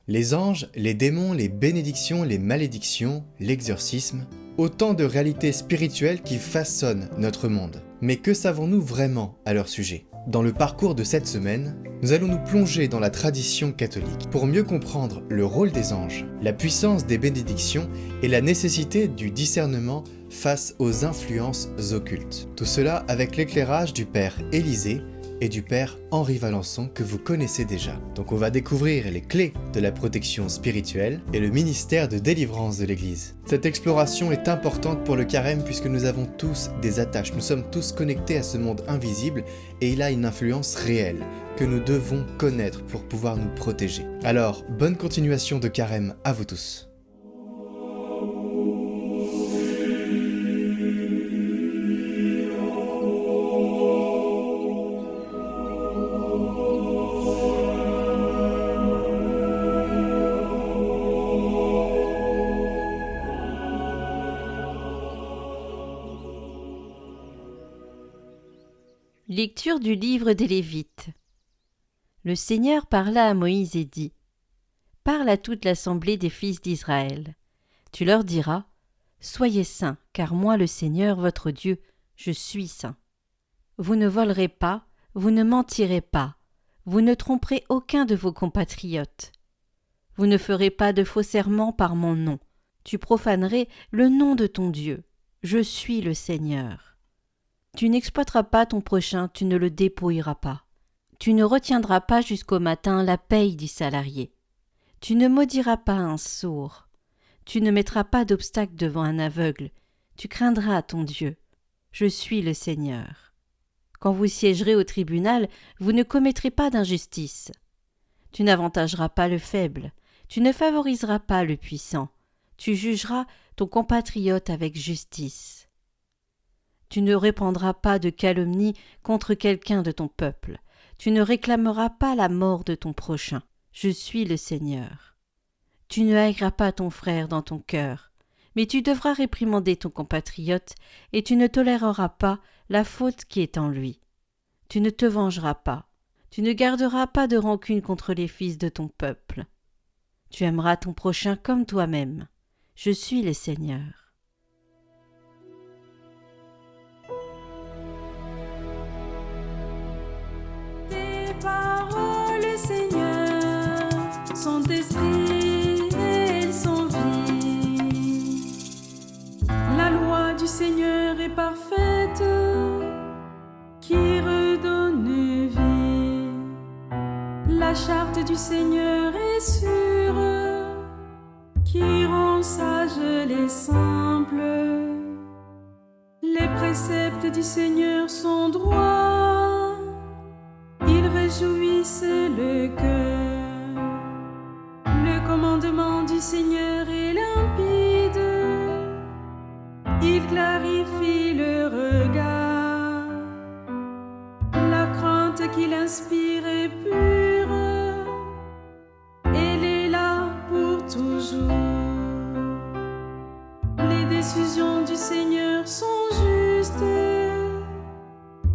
Les anges, les démons, les bénédictions, les malédictions, l'exorcisme, autant de réalités spirituelles qui façonnent notre monde. Mais que savons-nous vraiment à leur sujet ? Dans le parcours de cette semaine, nous allons nous plonger dans la tradition catholique pour mieux comprendre le rôle des anges, la puissance des bénédictions et la nécessité du discernement face aux influences occultes. Tout cela avec l'éclairage du Père Élisée et du Père Henri Valençon que vous connaissez déjà. Donc on va découvrir les clés de la protection spirituelle et le ministère de délivrance de l'Église. Cette exploration est importante pour le carême puisque nous avons tous des attaches, nous sommes tous connectés à ce monde invisible et il a une influence réelle que nous devons connaître pour pouvoir nous protéger. Alors, bonne continuation de carême à vous tous. Lecture du livre des Lévites. Le Seigneur parla à Moïse et dit : Parle à toute l'assemblée des fils d'Israël. Tu leur diras : Soyez saints, car moi, le Seigneur, votre Dieu, je suis saint. Vous ne volerez pas, vous ne mentirez pas, vous ne tromperez aucun de vos compatriotes. Vous ne ferez pas de faux serments par mon nom. Tu profanerais le nom de ton Dieu. Je suis le Seigneur. Tu n'exploiteras pas ton prochain, tu ne le dépouilleras pas. Tu ne retiendras pas jusqu'au matin la paye du salarié. Tu ne maudiras pas un sourd. Tu ne mettras pas d'obstacle devant un aveugle. Tu craindras ton Dieu. Je suis le Seigneur. Quand vous siégerez au tribunal, vous ne commettrez pas d'injustice. Tu n'avantageras pas le faible. Tu ne favoriseras pas le puissant. Tu jugeras ton compatriote avec justice. Tu ne répandras pas de calomnie contre quelqu'un de ton peuple. Tu ne réclameras pas la mort de ton prochain. Je suis le Seigneur. Tu ne haïras pas ton frère dans ton cœur, mais tu devras réprimander ton compatriote et tu ne toléreras pas la faute qui est en lui. Tu ne te vengeras pas. Tu ne garderas pas de rancune contre les fils de ton peuple. Tu aimeras ton prochain comme toi-même. Je suis le Seigneur. Paroles, Seigneur, sont esprit et elles sont vie. La loi du Seigneur est parfaite, qui redonne vie. La charte du Seigneur est sûre, qui rend sages les simples. Les préceptes du Seigneur sont droits, ils réjouissent le cœur. Le commandement du Seigneur est limpide, il clarifie le regard. La crainte qu'il inspire est pure, elle est là pour toujours. Les décisions du Seigneur sont justes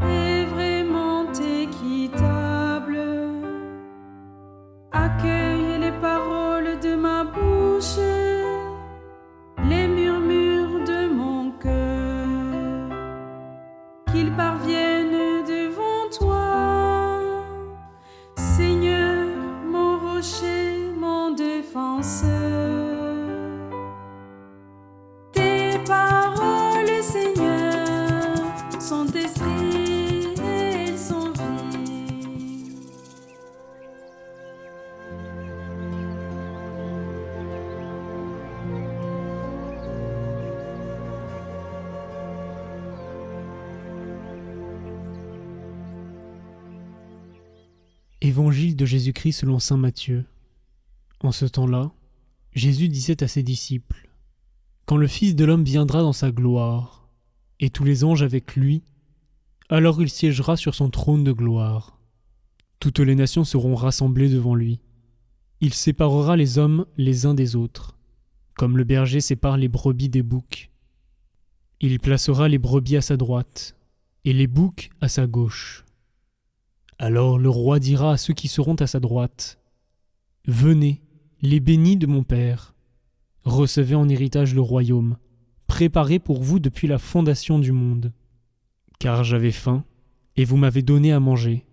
et vraiment équitables. Accueille les paroles de ma bouche, les murmures de mon cœur, qu'ils parviennent devant toi, Seigneur, mon rocher, mon défenseur. Tes paroles, Seigneur, sont esprit et elles sont vie. Évangile de Jésus-Christ selon saint Matthieu. En ce temps-là, Jésus disait à ses disciples : Quand le Fils de l'homme viendra dans sa gloire, et tous les anges avec lui, alors il siégera sur son trône de gloire. Toutes les nations seront rassemblées devant lui. Il séparera les hommes les uns des autres, comme le berger sépare les brebis des boucs. Il placera les brebis à sa droite, et les boucs à sa gauche. Alors le roi dira à ceux qui seront à sa droite : Venez, les bénis de mon Père, recevez en héritage le royaume, préparé pour vous depuis la fondation du monde. Car j'avais faim, et vous m'avez donné à manger.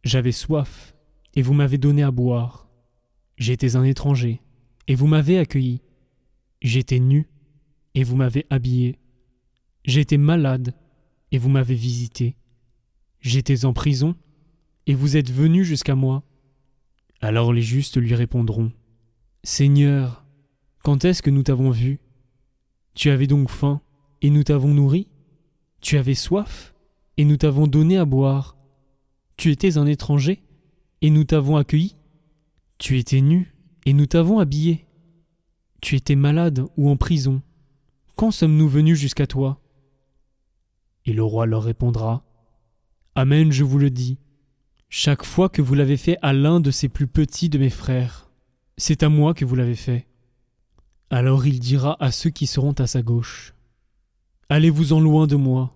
J'avais soif, et vous m'avez donné à boire. J'étais un étranger, et vous m'avez accueilli. J'étais nu, et vous m'avez habillé. J'étais malade, et vous m'avez visité. J'étais en prison, et vous êtes venus jusqu'à moi. Alors les justes lui répondront : Seigneur, quand est-ce que nous t'avons vu ? Tu avais donc faim, et nous t'avons nourri ? Tu avais soif, et nous t'avons donné à boire ? Tu étais un étranger, et nous t'avons accueilli ? Tu étais nu, et nous t'avons habillé ? Tu étais malade ou en prison ? Quand sommes-nous venus jusqu'à toi ? Et le roi leur répondra : Amen, je vous le dis, chaque fois que vous l'avez fait à l'un de ces plus petits de mes frères, c'est à moi que vous l'avez fait. Alors il dira à ceux qui seront à sa gauche : Allez-vous-en loin de moi,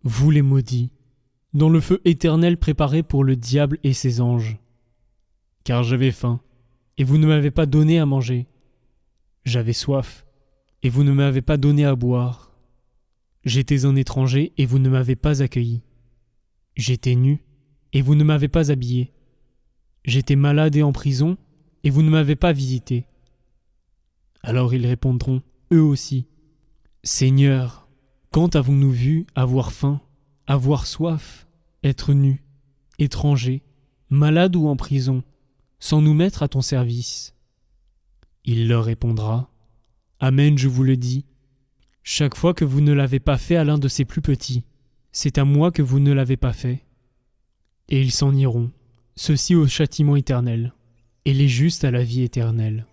vous les maudits, dans le feu éternel préparé pour le diable et ses anges. Car j'avais faim, et vous ne m'avez pas donné à manger. J'avais soif, et vous ne m'avez pas donné à boire. J'étais un étranger, et vous ne m'avez pas accueilli. J'étais nu, et vous ne m'avez pas habillé. J'étais malade et en prison, et vous ne m'avez pas visité. Alors ils répondront, eux aussi : Seigneur, quand avons-nous vu avoir faim, avoir soif, être nus, étrangers, malades ou en prison, sans nous mettre à ton service ? Il leur répondra : Amen, je vous le dis, chaque fois que vous ne l'avez pas fait à l'un de ces plus petits, c'est à moi que vous ne l'avez pas fait. Et ils s'en iront, ceux-ci au châtiment éternel, et les justes à la vie éternelle.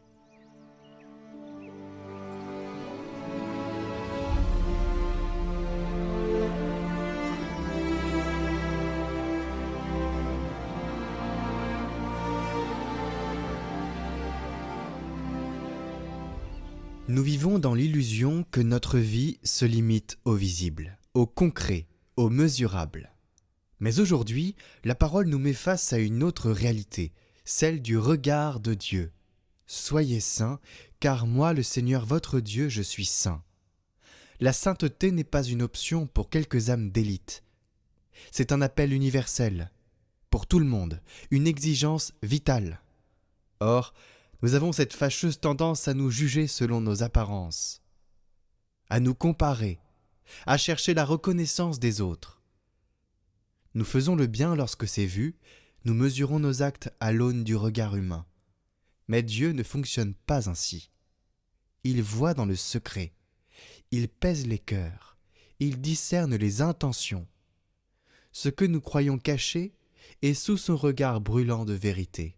Nous vivons dans l'illusion que notre vie se limite au visible, au concret, au mesurable. Mais aujourd'hui, la parole nous met face à une autre réalité, celle du regard de Dieu. Soyez saints, car moi, le Seigneur votre Dieu, je suis saint. La sainteté n'est pas une option pour quelques âmes d'élite. C'est un appel universel, pour tout le monde, une exigence vitale. Or, nous avons cette fâcheuse tendance à nous juger selon nos apparences, à nous comparer, à chercher la reconnaissance des autres. Nous faisons le bien lorsque c'est vu, nous mesurons nos actes à l'aune du regard humain. Mais Dieu ne fonctionne pas ainsi. Il voit dans le secret, il pèse les cœurs, il discerne les intentions. Ce que nous croyons caché est sous son regard brûlant de vérité.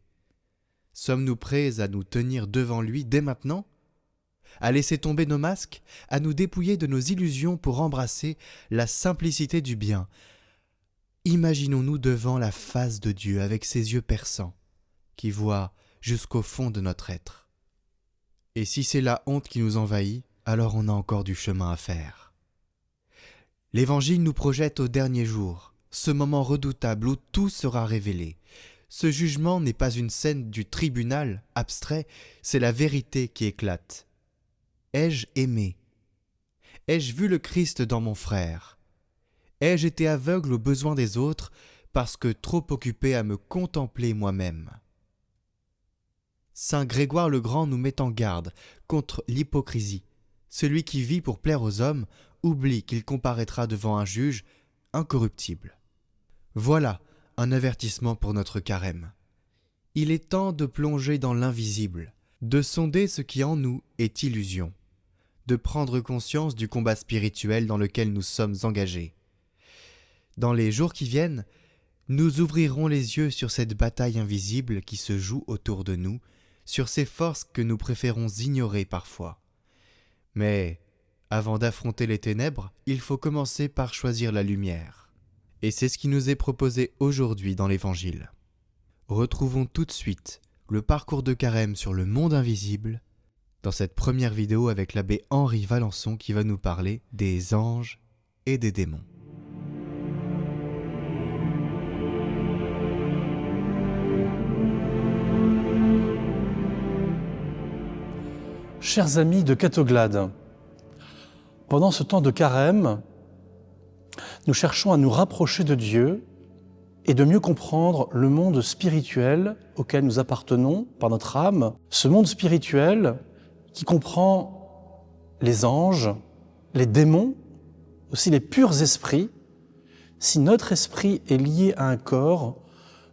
Sommes-nous prêts à nous tenir devant lui dès maintenant ? À laisser tomber nos masques, à nous dépouiller de nos illusions pour embrasser la simplicité du bien ? Imaginons-nous devant la face de Dieu avec ses yeux perçants, qui voient jusqu'au fond de notre être. Et si c'est la honte qui nous envahit, alors on a encore du chemin à faire. L'Évangile nous projette au dernier jour, ce moment redoutable où tout sera révélé. Ce jugement n'est pas une scène du tribunal abstrait, c'est la vérité qui éclate. Ai-je aimé ? Ai-je vu le Christ dans mon frère ? Ai-je été aveugle aux besoins des autres parce que trop occupé à me contempler moi-même ? Saint Grégoire le Grand nous met en garde contre l'hypocrisie. Celui qui vit pour plaire aux hommes oublie qu'il comparaîtra devant un juge incorruptible. Voilà un avertissement pour notre carême. Il est temps de plonger dans l'invisible, de sonder ce qui en nous est illusion, de prendre conscience du combat spirituel dans lequel nous sommes engagés. Dans les jours qui viennent, nous ouvrirons les yeux sur cette bataille invisible qui se joue autour de nous, sur ces forces que nous préférons ignorer parfois. Mais avant d'affronter les ténèbres, il faut commencer par choisir la lumière. Et c'est ce qui nous est proposé aujourd'hui dans l'Évangile. Retrouvons tout de suite le parcours de carême sur le monde invisible dans cette première vidéo avec l'abbé Henri Valençon qui va nous parler des anges et des démons. Chers amis de Catoglade, pendant ce temps de carême, nous cherchons à nous rapprocher de Dieu et de mieux comprendre le monde spirituel auquel nous appartenons par notre âme. Ce monde spirituel qui comprend les anges, les démons, aussi les purs esprits. Si notre esprit est lié à un corps,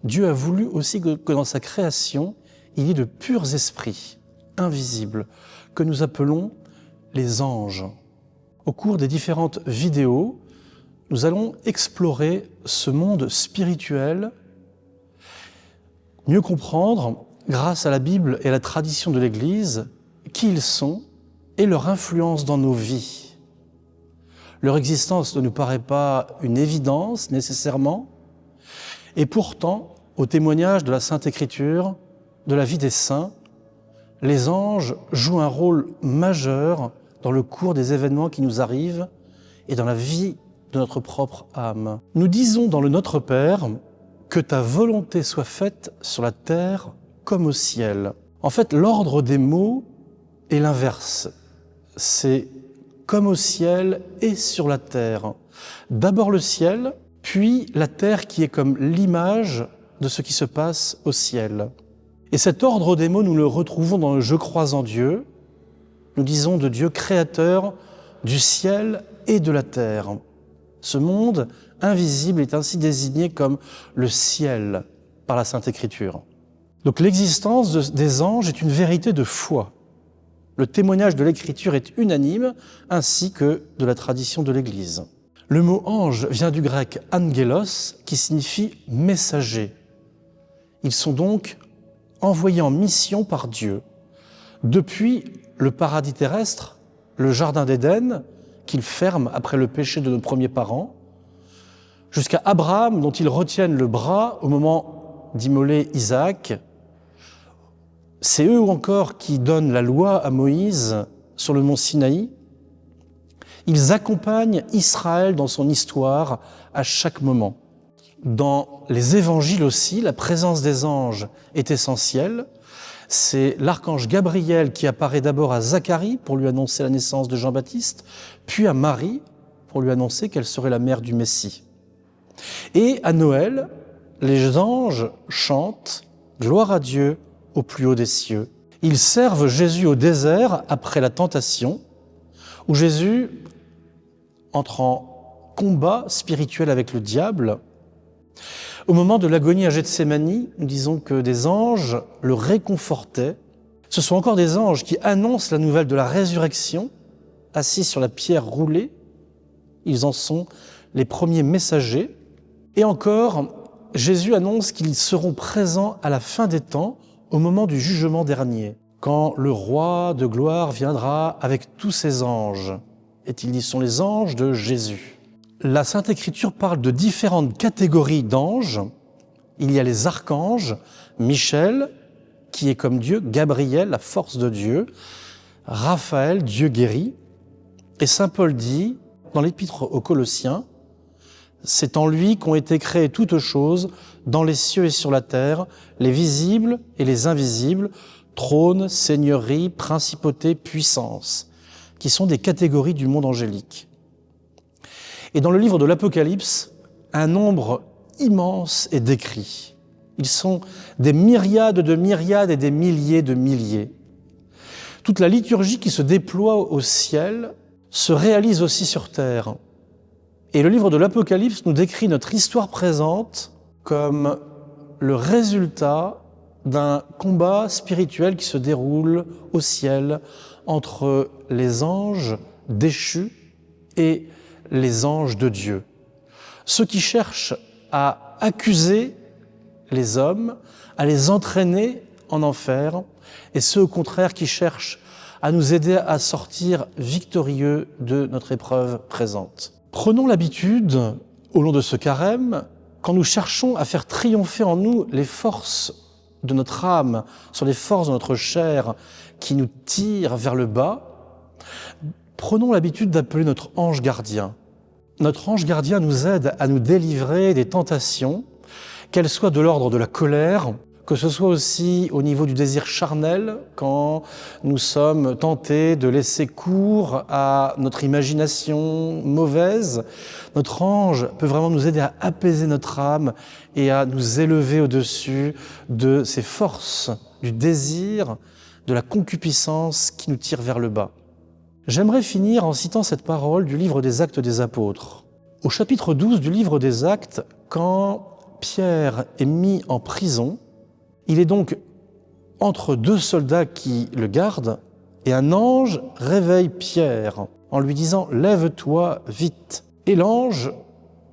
Dieu a voulu aussi que dans sa création, il y ait de purs esprits, invisibles, que nous appelons les anges. Au cours des différentes vidéos, nous allons explorer ce monde spirituel, mieux comprendre, grâce à la Bible et à la tradition de l'Église, qui ils sont et leur influence dans nos vies. Leur existence ne nous paraît pas une évidence nécessairement, et pourtant, au témoignage de la Sainte Écriture, de la vie des saints, les anges jouent un rôle majeur dans le cours des événements qui nous arrivent et dans la vie de notre propre âme. Nous disons dans le Notre Père que ta volonté soit faite sur la terre comme au ciel. En fait, l'ordre des mots est l'inverse. C'est comme au ciel et sur la terre. D'abord le ciel, puis la terre qui est comme l'image de ce qui se passe au ciel. Et cet ordre des mots, nous le retrouvons dans le « Je crois en Dieu ». Nous disons de Dieu créateur du ciel et de la terre. Ce monde invisible est ainsi désigné comme le ciel par la Sainte Écriture. Donc l'existence des anges est une vérité de foi. Le témoignage de l'Écriture est unanime, ainsi que de la tradition de l'Église. Le mot ange vient du grec angelos, qui signifie messager. Ils sont donc envoyés en mission par Dieu. Depuis le paradis terrestre, le jardin d'Éden, qu'ils ferment après le péché de nos premiers parents, jusqu'à Abraham, dont ils retiennent le bras au moment d'immoler Isaac. C'est eux encore qui donnent la loi à Moïse sur le mont Sinaï. Ils accompagnent Israël dans son histoire à chaque moment. Dans les évangiles aussi, la présence des anges est essentielle. C'est l'archange Gabriel qui apparaît d'abord à Zacharie pour lui annoncer la naissance de Jean-Baptiste, puis à Marie pour lui annoncer qu'elle serait la mère du Messie. Et à Noël, les anges chantent « Gloire à Dieu au plus haut des cieux ». Ils servent Jésus au désert après la tentation, où Jésus entre en combat spirituel avec le diable. Au moment de l'agonie à Gethsémani, nous disons que des anges le réconfortaient. Ce sont encore des anges qui annoncent la nouvelle de la résurrection, assis sur la pierre roulée. Ils en sont les premiers messagers. Et encore, Jésus annonce qu'ils seront présents à la fin des temps, au moment du jugement dernier, quand le roi de gloire viendra avec tous ses anges. Et ils disent, ce sont les anges de Jésus. La Sainte Écriture parle de différentes catégories d'anges. Il y a les archanges, Michel, qui est comme Dieu, Gabriel, la force de Dieu, Raphaël, Dieu guérit. Et saint Paul dit, dans l'Épître aux Colossiens, c'est en lui qu'ont été créées toutes choses, dans les cieux et sur la terre, les visibles et les invisibles, trônes, seigneuries, principautés, puissances, qui sont des catégories du monde angélique. Et dans le livre de l'Apocalypse, un nombre immense est décrit. Ils sont des myriades de myriades et des milliers de milliers. Toute la liturgie qui se déploie au ciel se réalise aussi sur terre. Et le livre de l'Apocalypse nous décrit notre histoire présente comme le résultat d'un combat spirituel qui se déroule au ciel entre les anges déchus et les anges de Dieu. Ceux qui cherchent à accuser les hommes, à les entraîner en enfer, et ceux au contraire qui cherchent à nous aider à sortir victorieux de notre épreuve présente. Prenons l'habitude, au long de ce carême, quand nous cherchons à faire triompher en nous les forces de notre âme, sur les forces de notre chair qui nous tirent vers le bas, prenons l'habitude d'appeler notre ange gardien. Notre ange gardien nous aide à nous délivrer des tentations, qu'elles soient de l'ordre de la colère, que ce soit aussi au niveau du désir charnel, quand nous sommes tentés de laisser cours à notre imagination mauvaise. Notre ange peut vraiment nous aider à apaiser notre âme et à nous élever au-dessus de ces forces du désir, de la concupiscence qui nous tire vers le bas. J'aimerais finir en citant cette parole du livre des Actes des Apôtres. Au chapitre 12 du livre des Actes, quand Pierre est mis en prison, il est donc entre deux soldats qui le gardent, et un ange réveille Pierre en lui disant « Lève-toi vite ». Et l'ange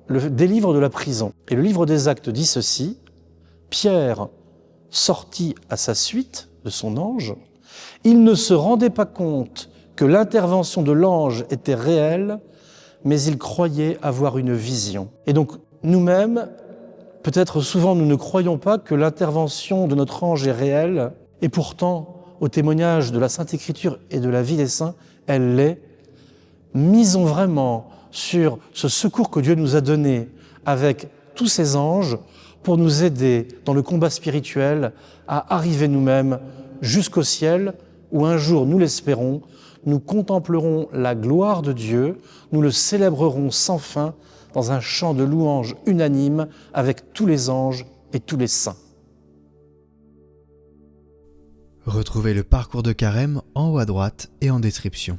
le délivre de la prison. Et le livre des Actes dit ceci, « Pierre sortit à sa suite de son ange, il ne se rendait pas compte que l'intervention de l'ange était réelle, mais il croyait avoir une vision. » Et donc nous-mêmes, peut-être souvent nous ne croyons pas que l'intervention de notre ange est réelle, et pourtant, au témoignage de la Sainte Écriture et de la vie des saints, elle l'est. Misons vraiment sur ce secours que Dieu nous a donné avec tous ces anges pour nous aider dans le combat spirituel à arriver nous-mêmes jusqu'au ciel où un jour, nous l'espérons, nous contemplerons la gloire de Dieu, nous le célébrerons sans fin dans un chant de louange unanime avec tous les anges et tous les saints. Retrouvez le parcours de Carême en haut à droite et en description.